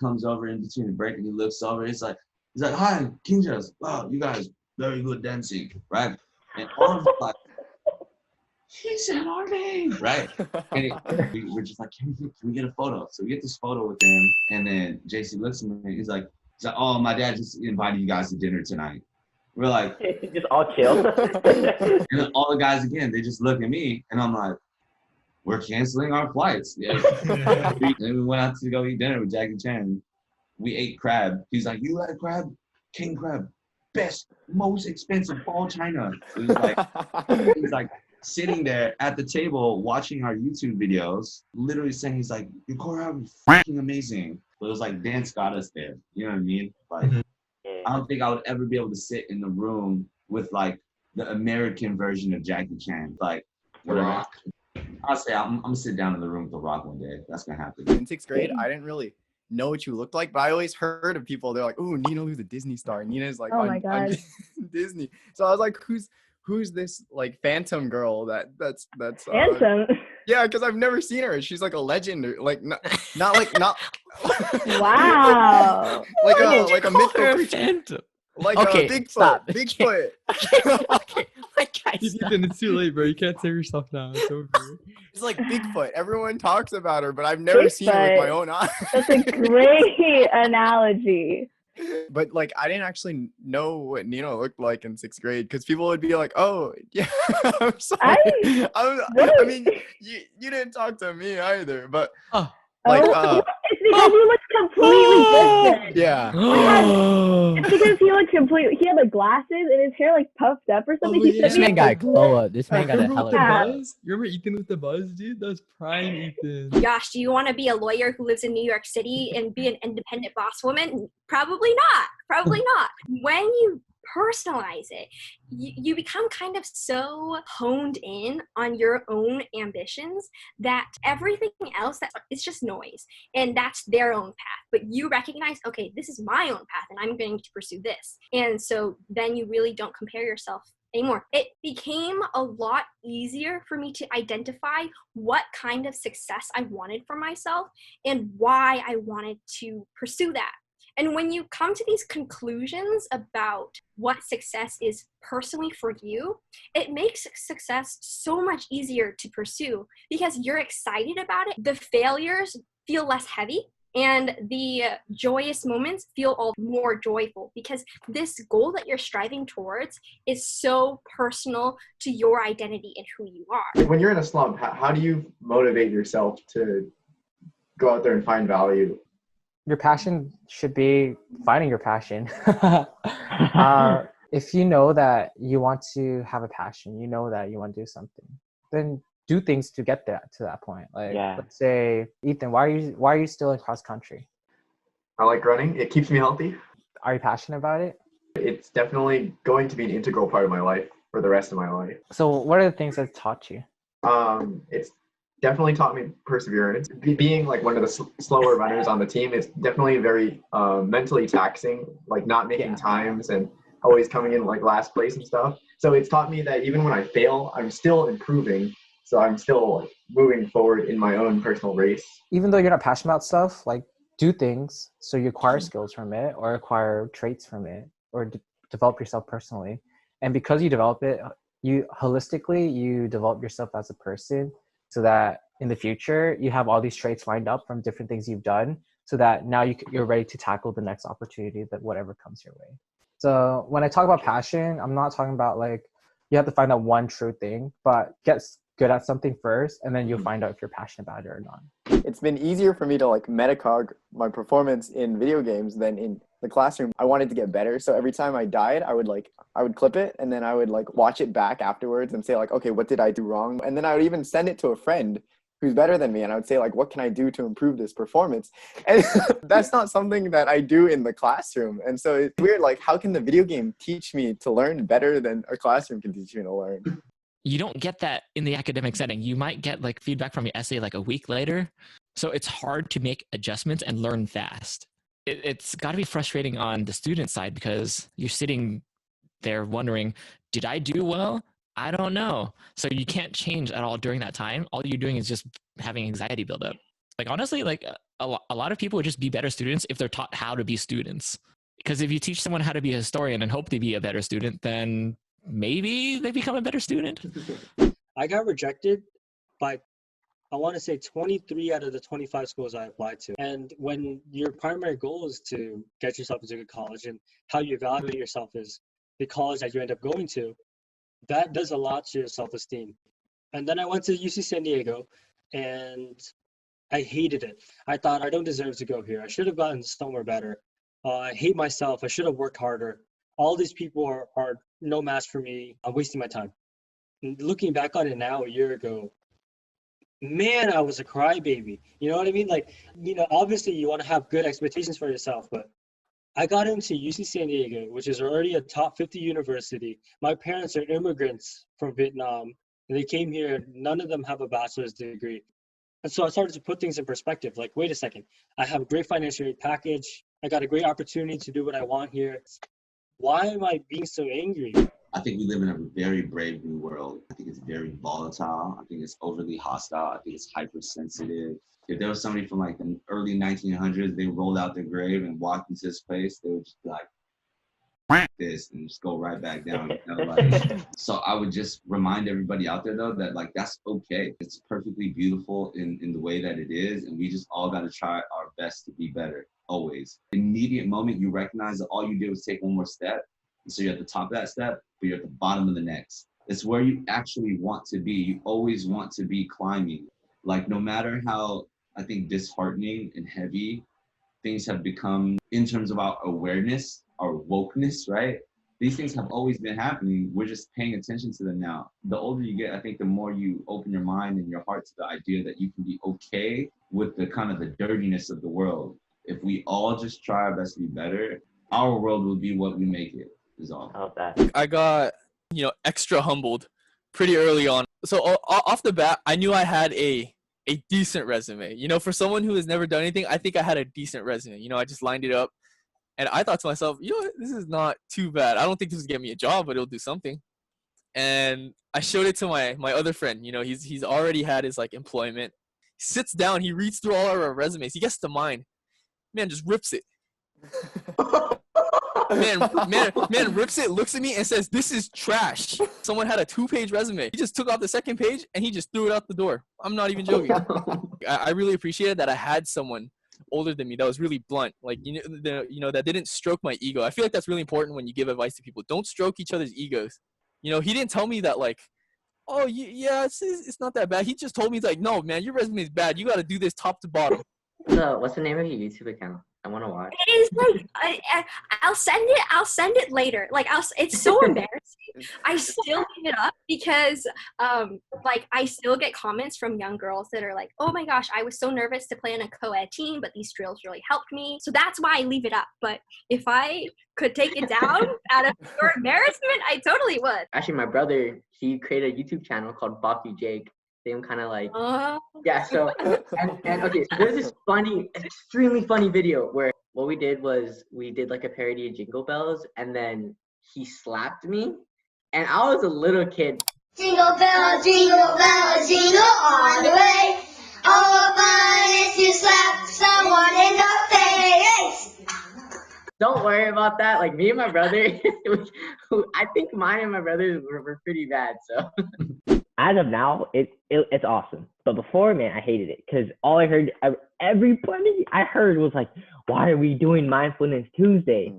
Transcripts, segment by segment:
comes over in between the break and he looks over. He's like, hi, Kinjas. Wow, you guys very good dancing, right? And all of us like, he said our name, right? And we're just like, can we get a photo? So we get this photo with him, and then JC looks at me. He's like, oh, my dad just invited you guys to dinner tonight. We're like, just all chill. And then all the guys again, they just look at me, and I'm like, we're canceling our flights. Yeah. Then we went out to go eat dinner with Jackie Chan. We ate crab. He's like, you like crab? King crab, best, most expensive, all China. It was he's like sitting there at the table watching our YouTube videos, literally saying, he's like, your choreography is freaking amazing. But it was like dance got us there. You know what I mean? Like, I don't think I would ever be able to sit in the room with like the American version of Jackie Chan. Like, whatever. I'll say I'm gonna sit down in the room with The Rock one day. That's gonna happen. In 6th grade, I didn't really know what you looked like, but I always heard of people. They're like, "Oh, Nina who's a Disney star. Nina's like on Disney." So I was like, "Who's this like phantom girl that's Phantom?" Yeah, because I've never seen her. She's like a legend, like not Wow. like a mythical creature. Phantom. Like okay, Bigfoot. Stop. Bigfoot. Okay, like guys. Ethan, it's too late, bro. You can't save yourself now. It's over. It's like Bigfoot. Everyone talks about her, but I've never seen her with my own eyes. That's a great analogy. But like, I didn't actually know what Nina looked like in 6th grade because people would be like, "Oh, yeah." I'm sorry. I mean, you didn't talk to me either, but it's because he looks completely different. Yeah. It's because he looked completely. He had like glasses and his hair like puffed up or something. This man got glow up. This man got a hell of a buzz. You remember Ethan with the buzz, dude? That was prime Ethan. Gosh, do you want to be a lawyer who lives in New York City and be an independent boss woman? Probably not. Probably not. When you personalize it, you become kind of so honed in on your own ambitions that everything else it's just noise, and that's their own path. But you recognize, okay, this is my own path and I'm going to pursue this. And so then you really don't compare yourself anymore. It became a lot easier for me to identify what kind of success I wanted for myself and why I wanted to pursue that. And when you come to these conclusions about what success is personally for you, it makes success so much easier to pursue because you're excited about it. The failures feel less heavy and the joyous moments feel all more joyful because this goal that you're striving towards is so personal to your identity and who you are. When you're in a slump, how do you motivate yourself to go out there and find value? Your passion should be finding your passion. If you know that you want to have a passion, you know that you want to do something, then do things to get to that point. Like, let's say, Ethan, why are you still in cross country? I like running. It keeps me healthy. Are you passionate about it? It's definitely going to be an integral part of my life for the rest of my life. So what are the things that taught you? It's definitely taught me perseverance. Being like one of the slower runners on the team is definitely very mentally taxing, like not making times and always coming in like last place and stuff. So it's taught me that even when I fail, I'm still improving. So I'm still like, moving forward in my own personal race. Even though you're not passionate about stuff, like do things so you acquire skills from it or acquire traits from it or develop yourself personally. And because you develop it, you develop yourself as a person, so that in the future, you have all these traits lined up from different things you've done so that now you're ready to tackle the next opportunity that whatever comes your way. So when I talk about passion, I'm not talking about like you have to find out one true thing, but get good at something first, and then you'll find out if you're passionate about it or not. It's been easier for me to like metacog my performance in video games than in the classroom. I wanted to get better, so every time I died, I would clip it, and then I would like watch it back afterwards and say like, okay, what did I do wrong? And then I would even send it to a friend who's better than me, and I would say like, what can I do to improve this performance? And that's not something that I do in the classroom. And so it's weird, like how can the video game teach me to learn better than a classroom can teach me to learn? You don't get that in the academic setting. You might get like feedback from your essay like a week later. So it's hard to make adjustments and learn fast. It's got to be frustrating on the student side because you're sitting there wondering, did I do well? I don't know. So you can't change at all during that time. All you're doing is just having anxiety build up. Like honestly, like a lot of people would just be better students if they're taught how to be students. Because if you teach someone how to be a historian and hope to be a better student, then maybe they become a better student. I got rejected by, I want to say 23 out of the 25 schools I applied to. And when your primary goal is to get yourself into a good college, and how you evaluate yourself is the college that you end up going to, that does a lot to your self-esteem. And then I went to UC San Diego, and I hated it. I thought, I don't deserve to go here. I should have gotten somewhere better. I hate myself. I should have worked harder. All these people are no match for me. I'm wasting my time. And looking back on it now, a year ago, man, I was a crybaby. You know what I mean? Like, obviously you want to have good expectations for yourself, but I got into UC San Diego, which is already a top 50 university. My parents are immigrants from Vietnam, and they came here. None of them have a bachelor's degree. And so I started to put things in perspective. Like, wait a second, I have a great financial aid package. I got a great opportunity to do what I want here. Why am I being so angry? I think we live in a very brave new world. I think it's very volatile. I think it's overly hostile. I think it's hypersensitive. If there was somebody from like the early 1900s, they rolled out their grave and walked into this place, they would just be like, this and just go right back down. So I would just remind everybody out there though that like that's okay. It's perfectly beautiful in the way that it is, and we just all got to try our best to be better always. Immediate moment you recognize that all you did was take one more step, and so you're at the top of that step, but you're at the bottom of the next. It's where you actually want to be. You always want to be climbing. Like no matter how I think disheartening and heavy things have become in terms of our awareness, our wokeness, right? These things have always been happening. We're just paying attention to them now. The older you get, I think the more you open your mind and your heart to the idea that you can be okay with the kind of the dirtiness of the world. If we all just try our best to be better, our world will be what we make it, is all. I got, extra humbled pretty early on. So off the bat, I knew I had a decent resume. For someone who has never done anything, I think I had a decent resume. I just lined it up. And I thought to myself, this is not too bad. I don't think this will get me a job, but it'll do something. And I showed it to my other friend. He's already had his like employment. He sits down, he reads through all our resumes. He gets to mine. Man, just rips it. man rips it, looks at me and says, "This is trash." Someone had a 2-page resume. He just took off the second page and he just threw it out the door. I'm not even joking. I really appreciated that I had someone older than me that was really blunt, like that didn't stroke my ego. I feel like that's really important when you give advice to people. Don't stroke each other's egos. He didn't tell me that like, oh yeah, it's not that bad. He just told me, he's like, no man, your resume is bad, you got to do this top to bottom. So what's the name of your YouTube account? I want to watch. It is like I'll send it later. Like it's so embarrassing. I still leave it up because like I still get comments from young girls that are like, "Oh my gosh, I was so nervous to play on a co-ed team, but these drills really helped me." So that's why I leave it up. But if I could take it down out of your embarrassment, I totally would. Actually, my brother, he created a YouTube channel called Boppy Jake. Same kind of like, yeah, so, and okay, so there's this extremely funny video where what we did was we did like a parody of Jingle Bells, and then he slapped me, and I was a little kid. Jingle bells, jingle all the way. All fun if you slap someone in the face. Don't worry about that. Like me and my brother, I think mine and my brother were pretty bad, so. As of now, it's awesome. But before, man, I hated it because all I heard, everybody I heard was like, "Why are we doing Mindfulness Tuesday?"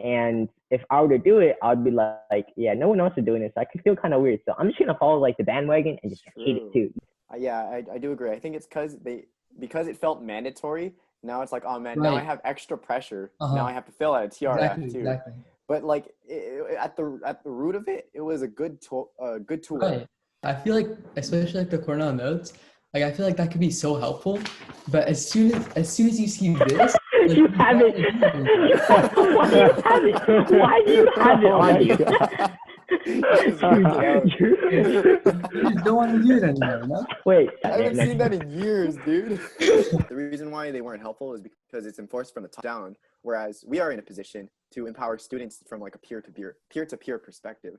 And if I were to do it, I'd be like, "Yeah, no one else is doing this." So I could feel kind of weird. So I'm just gonna follow like the bandwagon and just hate it too. Yeah, I do agree. I think it's because it felt mandatory. Now it's like, oh man, now I have extra pressure. Now I have to fill out a TRF too. Exactly. But like at the root of it, it was a good tool. Right. I feel like, especially like the Cornell notes, like I feel like that could be so helpful. But as soon as you see this, like, you have it. Why do you have it? Why do you have it on you? You don't want to do it anymore, no? Wait, I haven't seen that in years, dude. The reason why they weren't helpful is because it's enforced from the top down, whereas we are in a position to empower students from like a peer-to-peer perspective.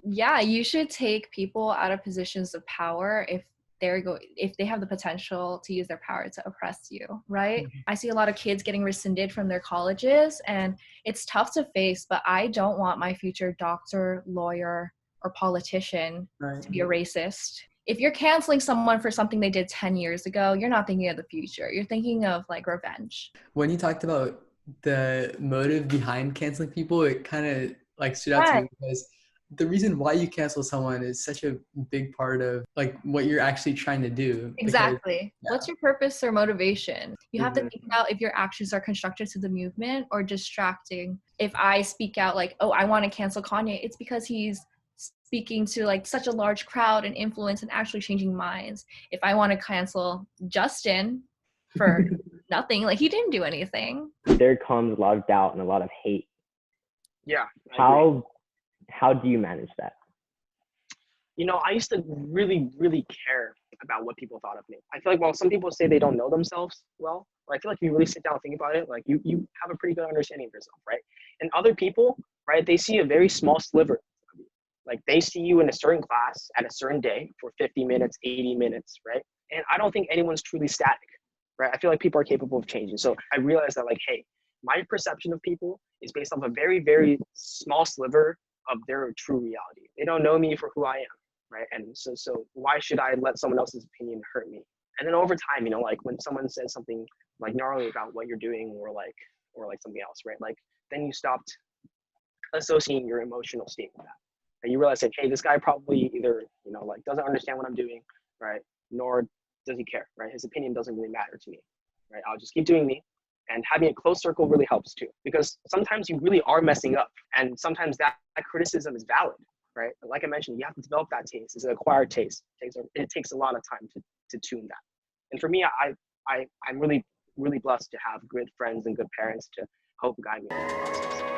Yeah, you should take people out of positions of power if if they have the potential to use their power to oppress you, right? I see a lot of kids getting rescinded from their colleges, and it's tough to face, but I don't want my future doctor, lawyer, or politician to be a racist. If you're canceling someone for something they did 10 years ago, you're not thinking of the future. You're thinking of like revenge. When you talked about the motive behind canceling people, it kind of like stood out to me because the reason why you cancel someone is such a big part of like what you're actually trying to do. Exactly. What's your purpose or motivation? You have to think about if your actions are constructive to the movement or distracting. If I speak out like, oh, I want to cancel Kanye, it's because he's speaking to like such a large crowd and influence and actually changing minds. If I want to cancel Justin for nothing, like he didn't do anything. There comes a lot of doubt and a lot of hate. Yeah. How do you manage that? You know, I used to really, really care about what people thought of me. I feel like, well, some people say they don't know themselves well, but I feel like if you really sit down and think about it, like you have a pretty good understanding of yourself, right? And other people, right, they see a very small sliver of you. Like they see you in a certain class at a certain day for 50 minutes, 80 minutes, right? And I don't think anyone's truly static, right? I feel like people are capable of changing. So I realized that like, hey, my perception of people is based off a very, very small sliver of their true reality. They don't know me for who I am, right? And so why should I let someone else's opinion hurt me? And then over time, you know, like when someone says something like gnarly about what you're doing or like something else, right? Like then you stopped associating your emotional state with that. And you realize like, hey, this guy probably either, you know, like doesn't understand what I'm doing, right? Nor does he care, right? His opinion doesn't really matter to me, right? I'll just keep doing me. And having a close circle really helps too, because sometimes you really are messing up, and sometimes that criticism is valid, right? But like I mentioned, you have to develop that taste. It's an acquired taste. It takes a lot of time to tune that. And for me, I'm really, really blessed to have good friends and good parents to help guide me in this process.